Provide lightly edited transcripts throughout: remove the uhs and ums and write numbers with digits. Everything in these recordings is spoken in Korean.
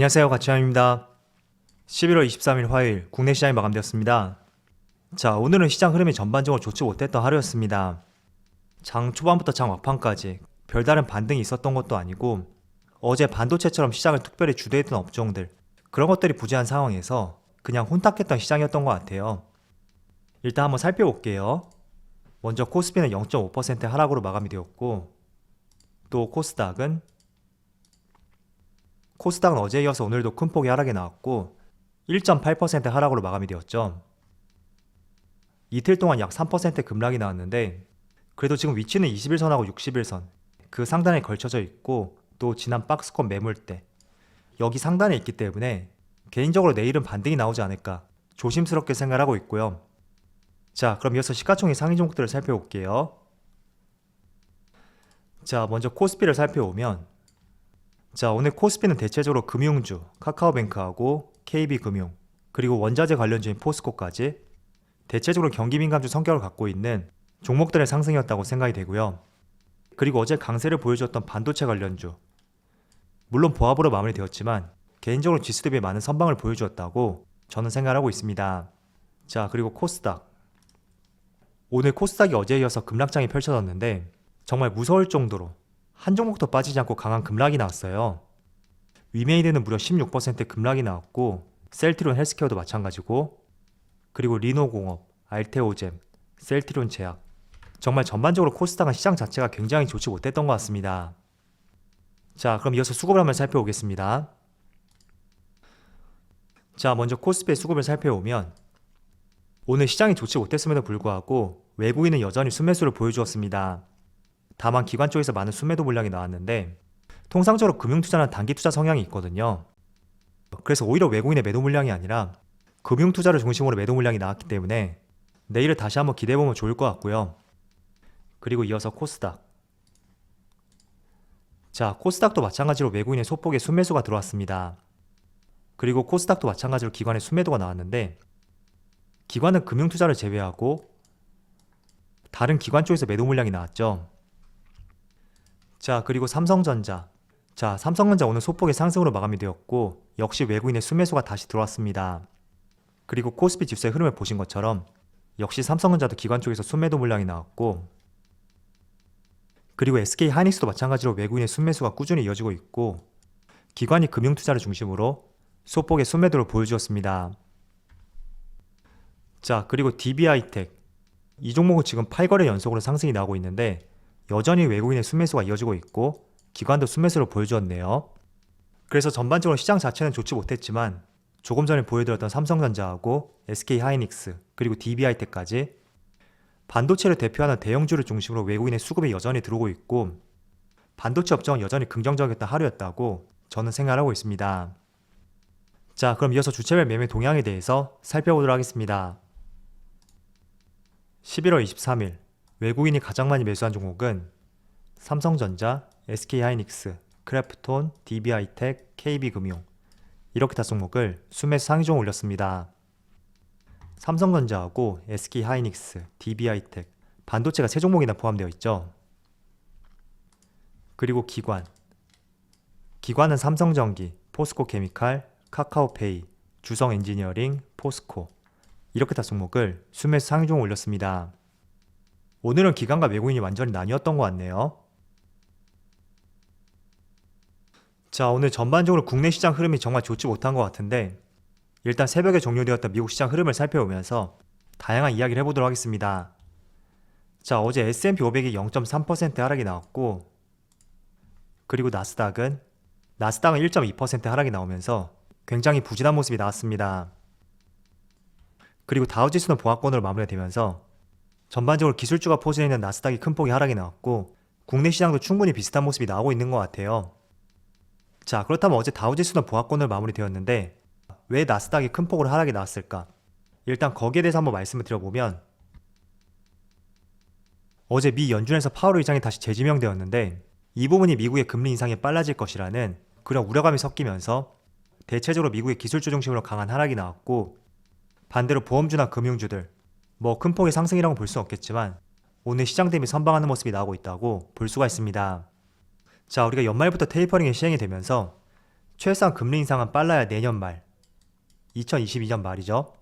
안녕하세요, 가치환입니다. 11월 23일 화요일 국내 시장이 마감되었습니다. 자, 오늘은 시장 흐름이 전반적으로 좋지 못했던 하루였습니다. 장 초반부터 장 막판까지 별다른 반등이 있었던 것도 아니고 어제 반도체처럼 시장을 특별히 주도했던 업종들, 그런 것들이 부재한 상황에서 그냥 혼탁했던 시장이었던 것 같아요. 일단 한번 살펴볼게요. 먼저 코스피는 0.5% 하락으로 마감이 되었고, 또 코스닥은 어제에 이어서 오늘도 큰 폭의 하락이 나왔고 1.8% 하락으로 마감이 되었죠. 이틀 동안 약 3% 급락이 나왔는데, 그래도 지금 위치는 21선하고 61선 그 상단에 걸쳐져 있고, 또 지난 박스권 매물대 여기 상단에 있기 때문에 개인적으로 내일은 반등이 나오지 않을까 조심스럽게 생각하고 있고요. 자, 그럼 이어서 시가총액 상위 종목들을 살펴볼게요. 자, 먼저 코스피를 살펴보면, 자, 오늘 코스피는 대체적으로 금융주, 카카오뱅크하고 KB금융, 그리고 원자재 관련주인 포스코까지 대체적으로 경기민감주 성격을 갖고 있는 종목들의 상승이었다고 생각이 되고요. 그리고 어제 강세를 보여줬던 반도체 관련주, 물론 보합으로 마무리되었지만 개인적으로 지수 대비 많은 선방을 보여주었다고 저는 생각하고 있습니다. 자, 그리고 코스닥, 오늘 코스닥이 어제에 이어서 급락장이 펼쳐졌는데 정말 무서울 정도로 한 종목도 빠지지 않고 강한 급락이 나왔어요. 위메이드는 무려 16% 급락이 나왔고, 셀트리온 헬스케어도 마찬가지고, 그리고 리노공업, 알테오잼, 셀트리온 제약, 정말 전반적으로 코스닥은 시장 자체가 굉장히 좋지 못했던 것 같습니다. 자, 그럼 이어서 수급을 한번 살펴보겠습니다. 자, 먼저 코스피의 수급을 살펴보면 오늘 시장이 좋지 못했음에도 불구하고 외국인은 여전히 순매수를 보여주었습니다. 다만 기관 쪽에서 많은 순매도 물량이 나왔는데, 통상적으로 금융투자는 단기투자 성향이 있거든요. 그래서 오히려 외국인의 매도 물량이 아니라 금융투자를 중심으로 매도 물량이 나왔기 때문에 내일을 다시 한번 기대해보면 좋을 것 같고요. 그리고 이어서 코스닥, 자, 코스닥도 마찬가지로 외국인의 소폭의 순매수가 들어왔습니다. 그리고 코스닥도 마찬가지로 기관의 순매도가 나왔는데, 기관은 금융투자를 제외하고 다른 기관 쪽에서 매도 물량이 나왔죠. 자, 그리고 삼성전자, 자, 삼성전자 오늘 소폭의 상승으로 마감이 되었고 역시 외국인의 순매수가 다시 들어왔습니다. 그리고 코스피 지수의 흐름을 보신 것처럼 역시 삼성전자도 기관 쪽에서 순매도 물량이 나왔고, 그리고 SK하이닉스도 마찬가지로 외국인의 순매수가 꾸준히 이어지고 있고 기관이 금융투자를 중심으로 소폭의 순매도를 보여주었습니다. 자, 그리고 DB하이텍, 이 종목은 지금 8거래 연속으로 상승이 나오고 있는데 여전히 외국인의 순매수가 이어지고 있고 기관도 순매수를 보여주었네요. 그래서 전반적으로 시장 자체는 좋지 못했지만 조금 전에 보여드렸던 삼성전자하고 SK하이닉스 그리고 DB하이텍까지 반도체를 대표하는 대형주를 중심으로 외국인의 수급이 여전히 들어오고 있고 반도체 업종은 여전히 긍정적이었던 하루였다고 저는 생각하고 있습니다. 자, 그럼 이어서 주체별 매매 동향에 대해서 살펴보도록 하겠습니다. 11월 23일 외국인이 가장 많이 매수한 종목은 삼성전자, SK하이닉스, 크래프톤, DB하이텍, KB금융 이렇게 다 종목을 순매수 상위종 올렸습니다. 삼성전자하고 SK하이닉스, DB하이텍, 반도체가 세 종목이나 포함되어 있죠. 그리고 기관은 삼성전기, 포스코케미칼, 카카오페이, 주성엔지니어링, 포스코 이렇게 다 종목을 순매수 상위종 올렸습니다. 오늘은 기관과 외국인이 완전히 나뉘었던 것 같네요. 자, 오늘 전반적으로 국내 시장 흐름이 정말 좋지 못한 것 같은데, 일단 새벽에 종료되었던 미국 시장 흐름을 살펴보면서 다양한 이야기를 해보도록 하겠습니다. 자, 어제 S&P 500이 0.3% 하락이 나왔고, 그리고 나스닥은 1.2% 하락이 나오면서 굉장히 부진한 모습이 나왔습니다. 그리고 다우지수는 보합권으로 마무리되면서 전반적으로 기술주가 포진해 있는 나스닥이 큰 폭의 하락이 나왔고 국내 시장도 충분히 비슷한 모습이 나오고 있는 것 같아요. 자, 그렇다면 어제 다우지수는 보합권으로 마무리되었는데 왜 나스닥이 큰 폭으로 하락이 나왔을까? 일단 거기에 대해서 한번 말씀을 드려보면, 어제 미 연준에서 파월 의장이 다시 재지명되었는데 이 부분이 미국의 금리 인상이 빨라질 것이라는 그런 우려감이 섞이면서 대체적으로 미국의 기술주 중심으로 강한 하락이 나왔고, 반대로 보험주나 금융주들 큰 폭의 상승이라고 볼 수는 없겠지만 오늘 시장 대비 선방하는 모습이 나오고 있다고 볼 수가 있습니다. 자, 우리가 연말부터 테이퍼링이 시행이 되면서 최소한 금리 인상은 빨라야 내년 말, 2022년 말이죠.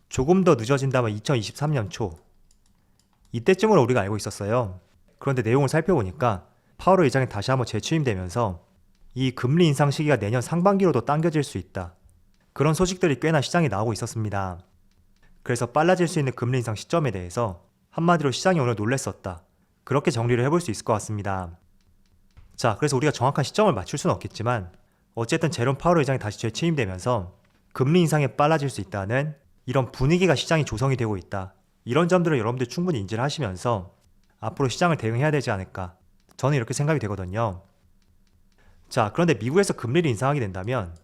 조금 더 늦어진다면 2023년 초, 이때쯤으로 우리가 알고 있었어요. 그런데 내용을 살펴보니까 파월 의장이 다시 한번 재취임되면서 이 금리 인상 시기가 내년 상반기로도 당겨질 수 있다, 그런 소식들이 꽤나 시장에 나오고 있었습니다. 그래서 빨라질 수 있는 금리 인상 시점에 대해서 한마디로 시장이 오늘 놀랬었다, 그렇게 정리를 해볼 수 있을 것 같습니다. 자, 그래서 우리가 정확한 시점을 맞출 수는 없겠지만 어쨌든 제롬 파월 의장이 다시 재취임되면서 금리 인상이 빨라질 수 있다는 이런 분위기가 시장이 조성이 되고 있다, 이런 점들을 여러분들 충분히 인지를 하시면서 앞으로 시장을 대응해야 되지 않을까, 저는 이렇게 생각이 되거든요. 자, 그런데 미국에서 금리를 인상하게 된다면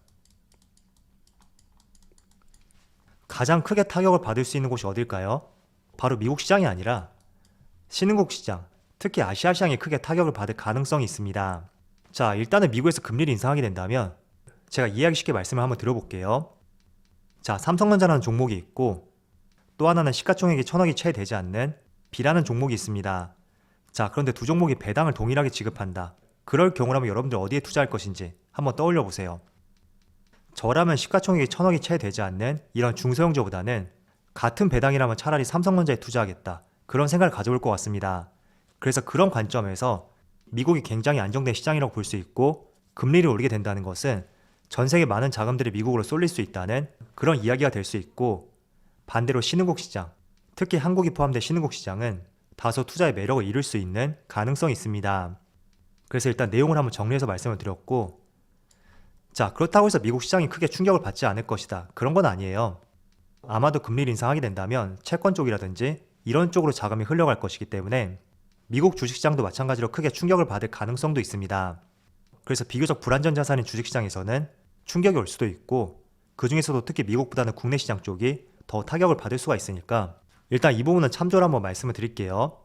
가장 크게 타격을 받을 수 있는 곳이 어딜까요? 바로 미국 시장이 아니라 신흥국 시장, 특히 아시아 시장이 크게 타격을 받을 가능성이 있습니다. 자, 일단은 미국에서 금리를 인상하게 된다면 제가 이해하기 쉽게 말씀을 한번 드려볼게요. 자, 삼성전자라는 종목이 있고 또 하나는 시가총액이 1,000억이 채 되지 않는 B라는 종목이 있습니다. 자, 그런데 두 종목이 배당을 동일하게 지급한다, 그럴 경우라면 여러분들 어디에 투자할 것인지 한번 떠올려 보세요. 저라면 시가총액이 1,000억이 채 되지 않는 이런 중소형주보다는 같은 배당이라면 차라리 삼성전자에 투자하겠다, 그런 생각을 가져올 것 같습니다. 그래서 그런 관점에서 미국이 굉장히 안정된 시장이라고 볼 수 있고 금리를 올리게 된다는 것은 전 세계 많은 자금들이 미국으로 쏠릴 수 있다는 그런 이야기가 될 수 있고, 반대로 신흥국 시장, 특히 한국이 포함된 신흥국 시장은 다소 투자의 매력을 잃을 수 있는 가능성이 있습니다. 그래서 일단 내용을 한번 정리해서 말씀을 드렸고, 자, 그렇다고 해서 미국 시장이 크게 충격을 받지 않을 것이다, 그런 건 아니에요. 아마도 금리를 인상하게 된다면 채권 쪽이라든지 이런 쪽으로 자금이 흘러갈 것이기 때문에 미국 주식시장도 마찬가지로 크게 충격을 받을 가능성도 있습니다. 그래서 비교적 불안전 자산인 주식시장에서는 충격이 올 수도 있고, 그 중에서도 특히 미국보다는 국내 시장 쪽이 더 타격을 받을 수가 있으니까 일단 이 부분은 참조를 한번 말씀을 드릴게요.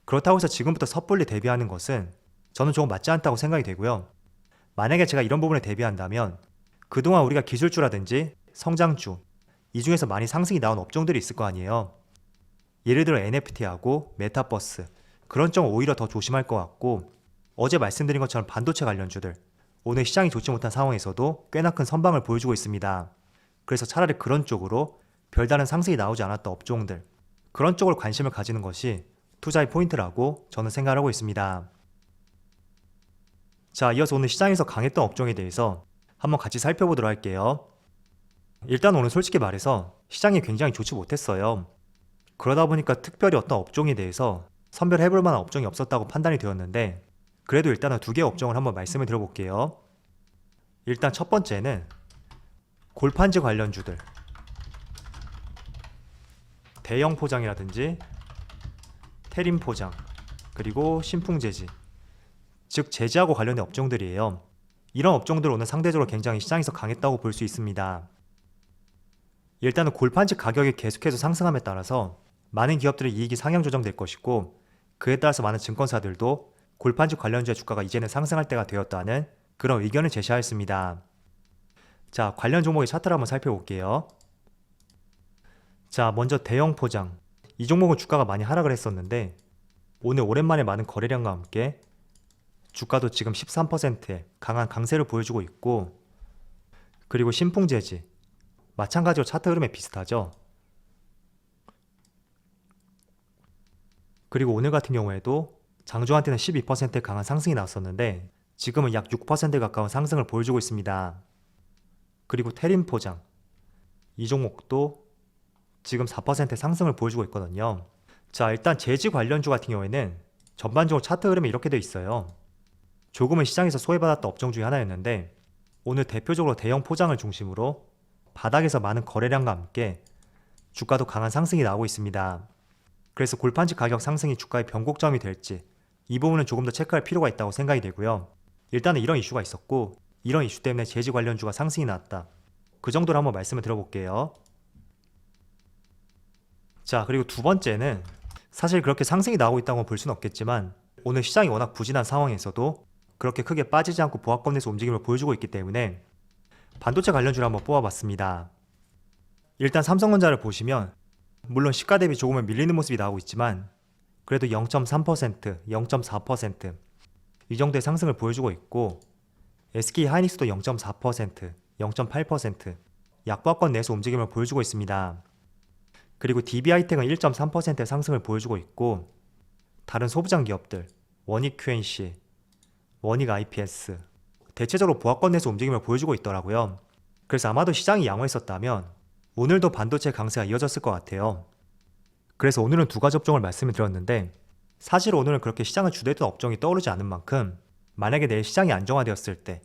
그렇다고 해서 지금부터 섣불리 대비하는 것은 저는 조금 맞지 않다고 생각이 되고요. 만약에 제가 이런 부분에 대비한다면 그동안 우리가 기술주라든지 성장주, 이 중에서 많이 상승이 나온 업종들이 있을 거 아니에요. 예를 들어 NFT하고 메타버스, 그런 점 오히려 더 조심할 것 같고, 어제 말씀드린 것처럼 반도체 관련주들, 오늘 시장이 좋지 못한 상황에서도 꽤나 큰 선방을 보여주고 있습니다. 그래서 차라리 그런 쪽으로 별다른 상승이 나오지 않았던 업종들, 그런 쪽으로 관심을 가지는 것이 투자의 포인트라고 저는 생각하고 있습니다. 자, 이어서 오늘 시장에서 강했던 업종에 대해서 한번 같이 살펴보도록 할게요. 일단 오늘 솔직히 말해서 시장이 굉장히 좋지 못했어요. 그러다 보니까 특별히 어떤 업종에 대해서 선별해볼 만한 업종이 없었다고 판단이 되었는데, 그래도 일단은 두 개의 업종을 한번 말씀을 드려볼게요. 일단 첫 번째는 골판지 관련주들, 대형 포장이라든지 테림 포장, 그리고 신풍재지, 즉 제지하고 관련된 업종들이에요. 이런 업종들 오늘 상대적으로 굉장히 시장에서 강했다고 볼 수 있습니다. 일단은 골판지 가격이 계속해서 상승함에 따라서 많은 기업들의 이익이 상향 조정될 것이고, 그에 따라서 많은 증권사들도 골판지 관련주의 주가가 이제는 상승할 때가 되었다는 그런 의견을 제시하였습니다. 자, 관련 종목의 차트를 한번 살펴볼게요. 자, 먼저 대형 포장, 이 종목은 주가가 많이 하락을 했었는데 오늘 오랜만에 많은 거래량과 함께 주가도 지금 13%의 강한 강세를 보여주고 있고, 그리고 신풍재지 마찬가지로 차트 흐름에 비슷하죠. 그리고 오늘 같은 경우에도 장중한테는 12%의 강한 상승이 나왔었는데 지금은 약 6% 가까운 상승을 보여주고 있습니다. 그리고 테림 포장, 이 종목도 지금 4% 상승을 보여주고 있거든요. 자, 일단 제지 관련주 같은 경우에는 전반적으로 차트 흐름이 이렇게 되어 있어요. 조금은 시장에서 소외받았던 업종 중에 하나였는데 오늘 대표적으로 대형 포장을 중심으로 바닥에서 많은 거래량과 함께 주가도 강한 상승이 나오고 있습니다. 그래서 골판지 가격 상승이 주가의 변곡점이 될지 이 부분은 조금 더 체크할 필요가 있다고 생각이 되고요. 일단은 이런 이슈가 있었고 이런 이슈 때문에 제지 관련주가 상승이 나왔다, 그 정도로 한번 말씀을 드려볼게요. 자, 그리고 두 번째는 사실 그렇게 상승이 나오고 있다고 볼 수는 없겠지만 오늘 시장이 워낙 부진한 상황에서도 그렇게 크게 빠지지 않고 보합권에서 움직임을 보여주고 있기 때문에 반도체 관련주를 한번 뽑아봤습니다. 일단 삼성전자를 보시면 물론 시가 대비 조금은 밀리는 모습이 나오고 있지만 그래도 0.3%, 0.4% 이 정도의 상승을 보여주고 있고, SK 하이닉스도 0.4%, 0.8% 약보합권 내에서 움직임을 보여주고 있습니다. 그리고 DB하이텍은 1.3%의 상승을 보여주고 있고 다른 소부장 기업들 원익 QNC, 원익 IPS 대체적으로 보합권 내에서 움직임을 보여주고 있더라고요. 그래서 아마도 시장이 양호했었다면 오늘도 반도체 강세가 이어졌을 것 같아요. 그래서 오늘은 두 가지 업종을 말씀을 드렸는데 사실 오늘은 그렇게 시장을 주도했던 업종이 떠오르지 않은 만큼 만약에 내일 시장이 안정화되었을 때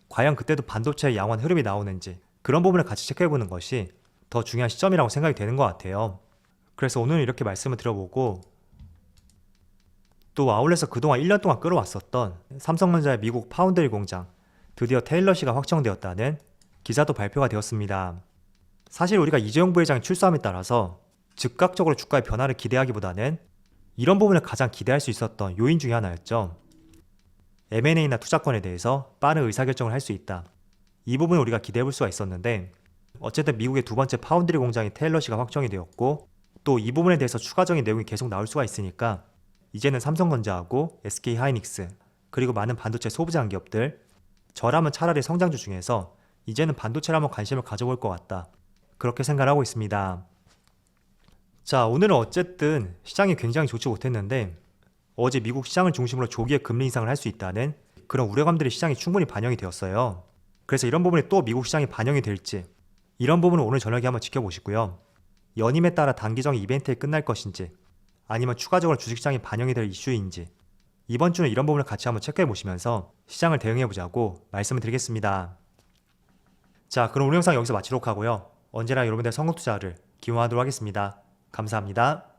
과연 그때도 반도체의 양호한 흐름이 나오는지 그런 부분을 같이 체크해보는 것이 더 중요한 시점이라고 생각이 되는 것 같아요. 그래서 오늘은 이렇게 말씀을 드려보고 또 아울렛에서 그동안 1년 동안 끌어왔었던 삼성전자의 미국 파운드리 공장 드디어 테일러시가 확정되었다는 기사도 발표가 되었습니다. 사실 우리가 이재용 부회장이 출소함에 따라서 즉각적으로 주가의 변화를 기대하기보다는 이런 부분을 가장 기대할 수 있었던 요인 중에 하나였죠. M&A나 투자권에 대해서 빠른 의사결정을 할 수 있다. 이 부분을 우리가 기대해 볼 수가 있었는데 어쨌든 미국의 두 번째 파운드리 공장이 테일러시가 확정이 되었고 또 이 부분에 대해서 추가적인 내용이 계속 나올 수가 있으니까 이제는 삼성전자하고 SK 하이닉스 그리고 많은 반도체 소부장 기업들 저라면 차라리 성장주 중에서 이제는 반도체를 한번 관심을 가져볼 것 같다. 그렇게 생각을 하고 있습니다. 자, 오늘은 어쨌든 시장이 굉장히 좋지 못했는데 어제 미국 시장을 중심으로 조기에 금리 인상을 할 수 있다는 그런 우려감들이 시장에 충분히 반영이 되었어요. 그래서 이런 부분이 또 미국 시장에 반영이 될지 이런 부분은 오늘 저녁에 한번 지켜보시고요. 연임에 따라 단기적인 이벤트에 끝날 것인지 아니면 추가적으로 주식시장에 반영이 될 이슈인지 이번 주는 이런 부분을 같이 한번 체크해 보시면서 시장을 대응해 보자고 말씀을 드리겠습니다. 자, 그럼 오늘 영상 여기서 마치도록 하고요. 언제나 여러분들의 성공 투자를 기원하도록 하겠습니다. 감사합니다.